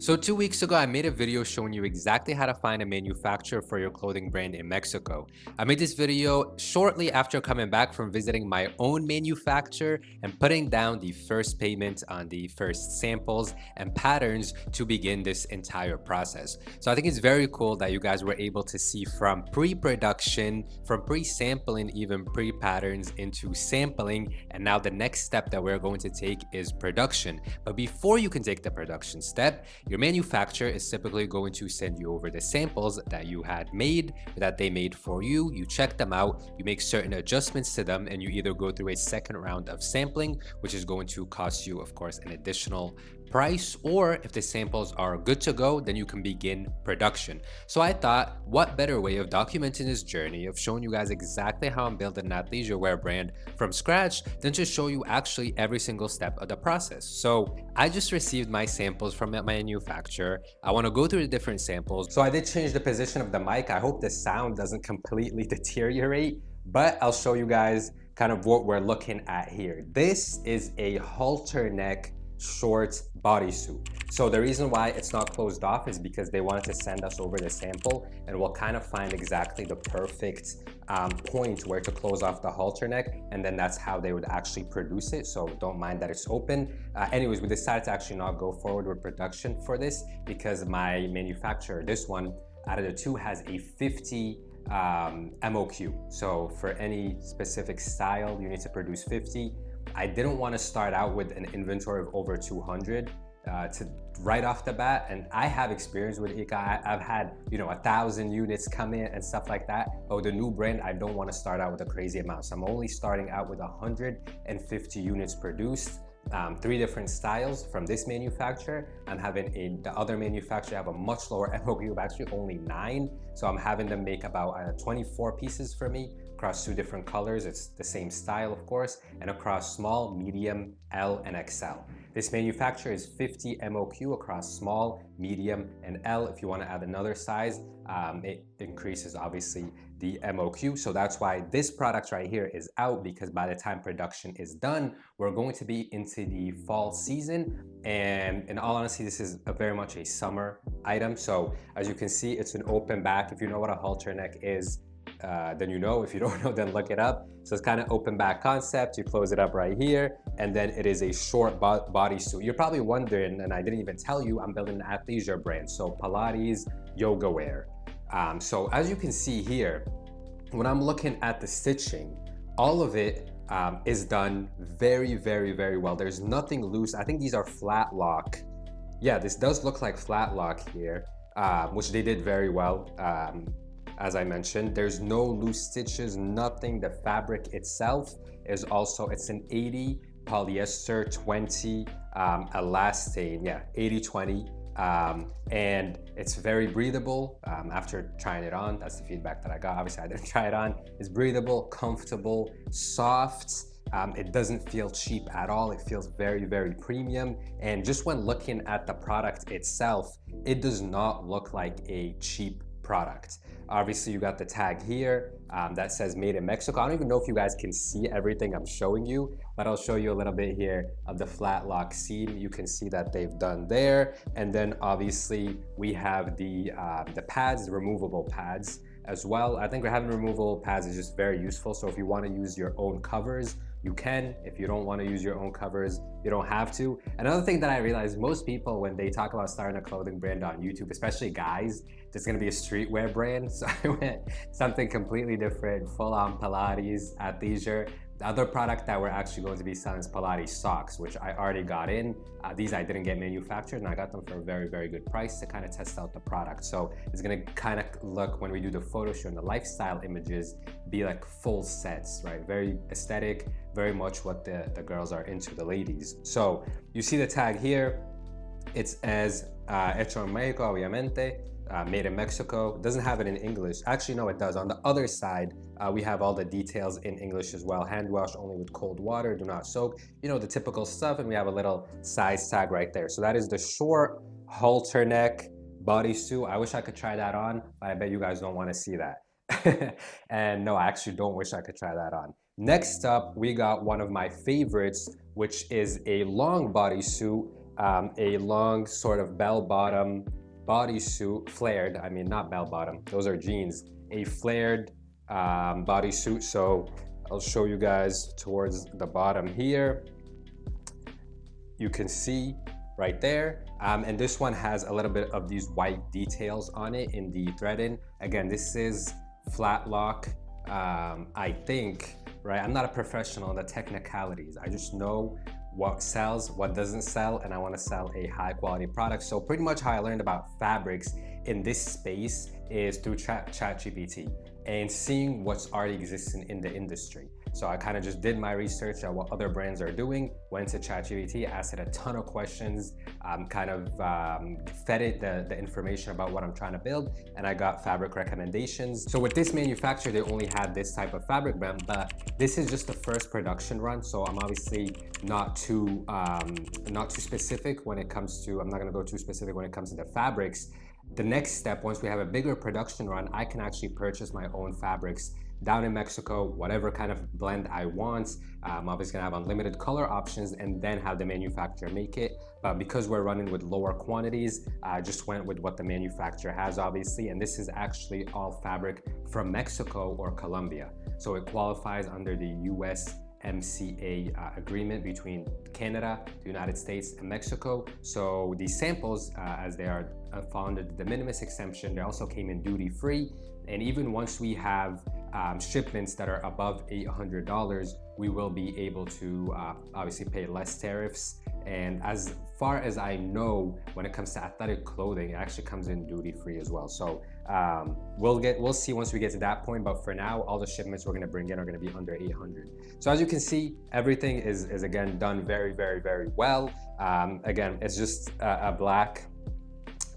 So 2 weeks ago, I made a video showing you exactly how to find a manufacturer for your clothing brand in Mexico. I made this video shortly after coming back from visiting my own manufacturer and putting down the first payment on the first samples and patterns to begin this entire process. So I think it's very cool that you guys were able to see from pre-production, from pre-sampling, even pre-patterns into sampling. And now the next step that we're going to take is production. But before you can take the production step, your manufacturer is typically going to send you over the samples that you had made, that they made for you. You check them out, you make certain adjustments to them, and you either go through a second round of sampling, which is going to cost you, of course, an additional price, or if the samples are good to go, then you can begin production. So I thought, what better way of documenting this journey, of showing you guys exactly how I'm building an athleisure wear brand from scratch, than to show you actually every single step of the process. So I just received my samples from my manufacturer. I want to go through the different samples. So I did change the position of the mic. I hope the sound doesn't completely deteriorate, but I'll show you guys kind of what we're looking at here. This is a halter neck short bodysuit. So the reason why it's not closed off is because they wanted to send us over the sample, and we'll kind of find exactly the perfect point where to close off the halter neck, and then that's how they would actually produce it. So don't mind that it's open. Anyways, we decided to actually not go forward with production for this because my manufacturer, this one out of the two, has a 50 MOQ. So for any specific style, you need to produce 50. I didn't want to start out with an inventory of over 200 to right off the bat, and I have experience with Ika. I've had 1,000 units come in and stuff like that. But with the new brand, I don't want to start out with a crazy amount, so I'm only starting out with 150 units produced. 3 different styles from this manufacturer. I'm having the other manufacturer have a much lower MOQ, actually only 9. So I'm having them make about 24 pieces for me across 2 different colors. It's the same style, of course, and across small, medium, L, and XL. This manufacturer is 50 MOQ across small, medium, and L. If you want to add another size, it increases obviously the MOQ. So that's why this product right here is out, because by the time production is done, we're going to be into the fall season. And in all honesty, this is very much a summer item. So as you can see, it's an open back. If you know what a halter neck is, then you know. If you don't know, then look it up. So it's kind of open back concept. You close it up right here, and then it is a short bodysuit. You're probably wondering, and I didn't even tell you, I'm building an athleisure brand. So Pilates yoga wear. So as you can see here, when I'm looking at the stitching, all of it is done very, very, very well. There's nothing loose. I think these are flat lock. Yeah, this does look like flat lock here, which they did very well. As I mentioned, there's no loose stitches, nothing. The fabric itself is also, it's an 80 polyester, 20 elastane. Yeah, 80-20. And it's very breathable. After trying it on, that's the feedback that I got. Obviously I didn't try it on. It's breathable, comfortable, soft. It doesn't feel cheap at all. It feels very, very premium. And just when looking at the product itself, it does not look like a cheap product. Obviously you got the tag here that says made in Mexico. I don't even know if you guys can see everything I'm showing you, but I'll show you a little bit here of the flat lock seam. You can see that they've done there. And then obviously we have the pads, the removable pads as well. I think having removable pads is just very useful. So if you want to use your own covers, you can. If you don't want to use your own covers, you don't have to. Another thing that I realized, most people, when they talk about starting a clothing brand on YouTube, especially guys, there's going to be a streetwear brand. So I went something completely different, full on Pilates, athleisure. The other product that we're actually going to be selling is Pilates socks, which I already got in. These I didn't get manufactured, and I got them for a very, very good price to kind of test out the product. So it's gonna kind of look, when we do the photo shoot and the lifestyle images, be like full sets, right? Very aesthetic, very much what the girls are into, the ladies. So you see the tag here. It's as hecho en Mexico, obviamente. Made in Mexico. It doesn't have it in English. Actually, no, it does. On the other side, we have all the details in English as well. Hand wash only with cold water, do not soak. You know, the typical stuff. And we have a little size tag right there. So that is the short halter neck bodysuit. I wish I could try that on, but I bet you guys don't want to see that. And no, I actually don't wish I could try that on. Next up, we got one of my favorites, which is a long bodysuit. a long sort of bell bottom bodysuit, flared, I mean, not bell bottom, those are jeans, a flared bodysuit. So I'll show you guys towards the bottom here. You can see right there. And this one has a little bit of these white details on it in the threading. Again, this is flat lock, I think, right? I'm not a professional in the technicalities. I just know what sells, what doesn't sell, and I want to sell a high quality product. So pretty much how I learned about fabrics in this space is through ChatGPT and seeing what's already existing in the industry. So I kind of just did my research on what other brands are doing, went to ChatGPT, asked it a ton of questions, fed it the information about what I'm trying to build, and I got fabric recommendations. So with this manufacturer, they only had this type of fabric brand, but this is just the first production run. So I'm obviously not too specific when it comes to, I'm not gonna go too specific when it comes to the fabrics. The next step, once we have a bigger production run, I can actually purchase my own fabrics down in Mexico, whatever kind of blend I want. I'm obviously gonna have unlimited color options and then have the manufacturer make it. But because we're running with lower quantities, I just went with what the manufacturer has, obviously. And this is actually all fabric from Mexico or Colombia. So it qualifies under the USMCA agreement between Canada, the United States, and Mexico. So these samples, as they are fall under the de minimis exemption, they also came in duty free. And even once we have shipments that are above $800, we will be able to obviously pay less tariffs. And as far as I know, when it comes to athletic clothing, it actually comes in duty free as well. So we'll see once we get to that point. But for now, all the shipments we're gonna bring in are gonna be under 800. So as you can see, everything is again done very, very, very well. Again, it's just a black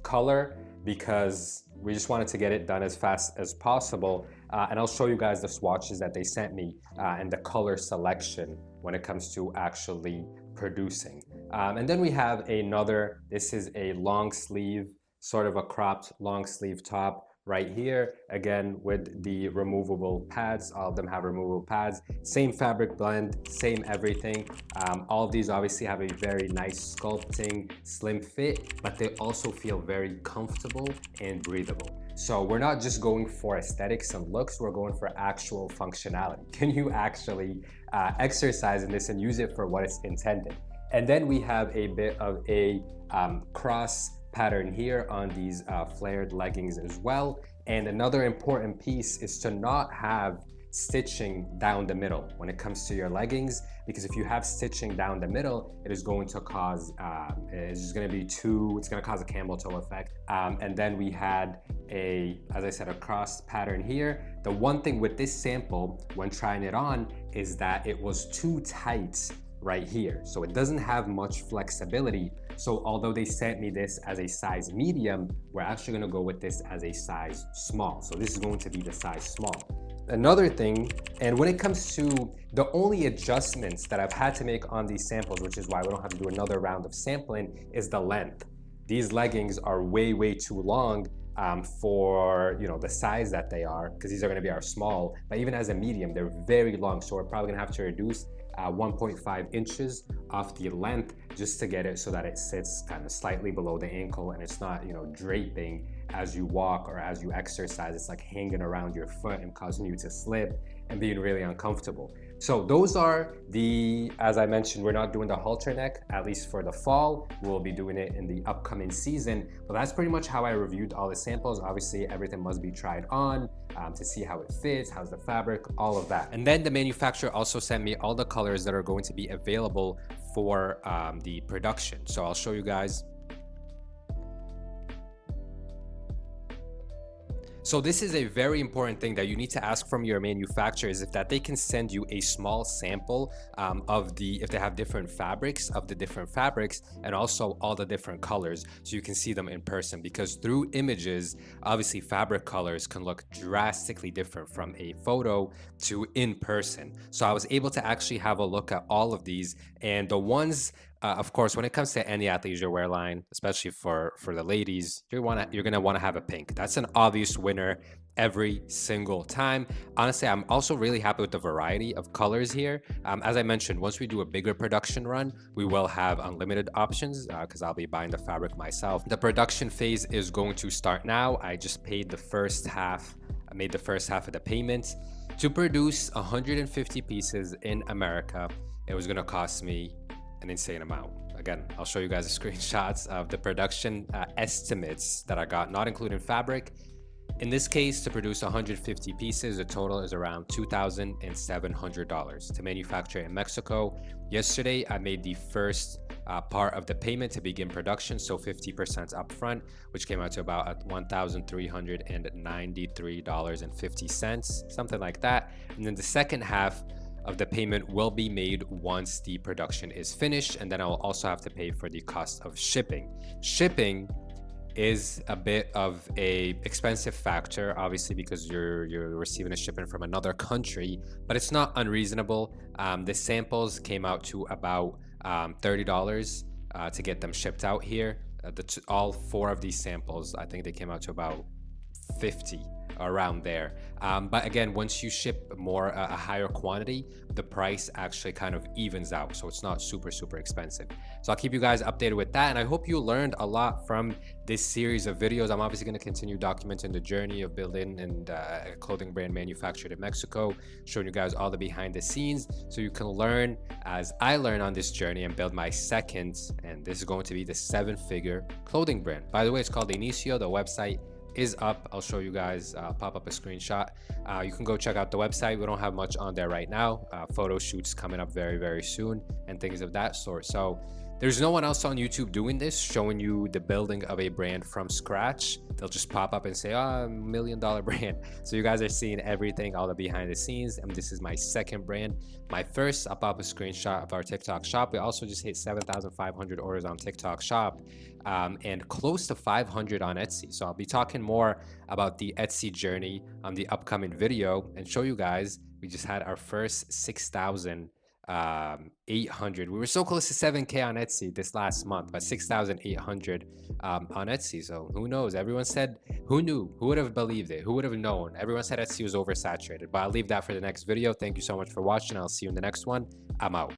color because we just wanted to get it done as fast as possible. And I'll show you guys the swatches that they sent me and the color selection when it comes to actually producing. And then we have another, this is a long sleeve, sort of a cropped long sleeve top right here, again with the removable pads. All of them have removable pads, same fabric blend, same everything. All of these obviously have a very nice sculpting, slim fit, but they also feel very comfortable and breathable. So we're not just going for aesthetics and looks, we're going for actual functionality. Can you actually exercise in this and use it for what it's intended? And then we have a bit of a cross pattern here on these flared leggings as well. And another important piece is to not have stitching down the middle when it comes to your leggings, because if you have stitching down the middle, it is going to cause it's going to cause a camel toe effect. And then we had as I said, a cross pattern here. The one thing with this sample when trying it on is that it was too tight right here, so it doesn't have much flexibility. So although they sent me this as a size medium, we're actually going to go with this as a size small. So this is going to be the size small. Another thing, and when it comes to the only adjustments that I've had to make on these samples, which is why we don't have to do another round of sampling, is the length. These leggings are way, way too long for the size that they are, because these are going to be our small, but even as a medium, they're very long. So we're probably gonna have to reduce 1.5 inches off the length just to get it so that it sits kind of slightly below the ankle and it's not draping as you walk or as you exercise. It's like hanging around your foot and causing you to slip and being really uncomfortable. So those are as I mentioned, we're not doing the halter neck, at least for the fall. We'll be doing it in the upcoming season. But that's pretty much how I reviewed all the samples. Obviously, everything must be tried on to see how it fits, how's the fabric, all of that. And then the manufacturer also sent me all the colors that are going to be available for the production. So I'll show you guys. So this is a very important thing that you need to ask from your manufacturer, is if that they can send you a small sample if they have different fabrics, of the different fabrics, and also all the different colors, so you can see them in person. Because through images, obviously fabric colors can look drastically different from a photo to in person. So I was able to actually have a look at all of these, and the ones Of course, when it comes to any athleisure wear line, especially for the ladies, you're gonna want to have a pink. That's an obvious winner every single time. Honestly, I'm also really happy with the variety of colors here. As I mentioned, once we do a bigger production run, we will have unlimited options because I'll be buying the fabric myself. The production phase is going to start now. I just paid the first half. I made the first half of the payment to produce 150 pieces in America. It was gonna cost me an insane amount. Again, I'll show you guys the screenshots of the production estimates that I got, not including fabric. In this case, to produce 150 pieces, the total is around $2,700 to manufacture in Mexico. Yesterday, I made the first part of the payment to begin production, so 50% upfront, which came out to about $1,393.50, something like that. And then the second half of the payment will be made once the production is finished, and then I'll also have to pay for the cost of shipping. Shipping is a bit of a expensive factor, obviously, because you're receiving a shipment from another country, but it's not unreasonable. The samples came out to about $30 to get them shipped out here. All four of these samples, I think they came out to about 50, around there. But again, once you ship a higher quantity, the price actually kind of evens out, so it's not super expensive. So I'll keep you guys updated with that, and I hope you learned a lot from this series of videos. I'm obviously going to continue documenting the journey of building a clothing brand manufactured in Mexico, showing you guys all the behind the scenes, so you can learn as I learn on this journey and build my second, and this is going to be the 7-figure clothing brand. By the way, it's called Inicio. The website is up. I'll show you guys, pop up a screenshot. You can go check out the website. We don't have much on there right now. Photo shoots coming up very soon and things of that sort. So there's no one else on YouTube doing this, showing you the building of a brand from scratch. They'll just pop up and say, oh, $1 million brand. So you guys are seeing everything, all the behind the scenes. And this is my second brand. My first, I'll pop a screenshot of our TikTok shop. We also just hit 7,500 orders on TikTok shop, and close to 500 on Etsy. So I'll be talking more about the Etsy journey on the upcoming video and show you guys we just had our first 6,800. We were so close to 7K on Etsy this last month, but 6,800 on Etsy. So who knows? Everyone said, who knew? Who would have believed it? Who would have known? Everyone said Etsy was oversaturated, but I'll leave that for the next video. Thank you so much for watching. I'll see you in the next one. I'm out.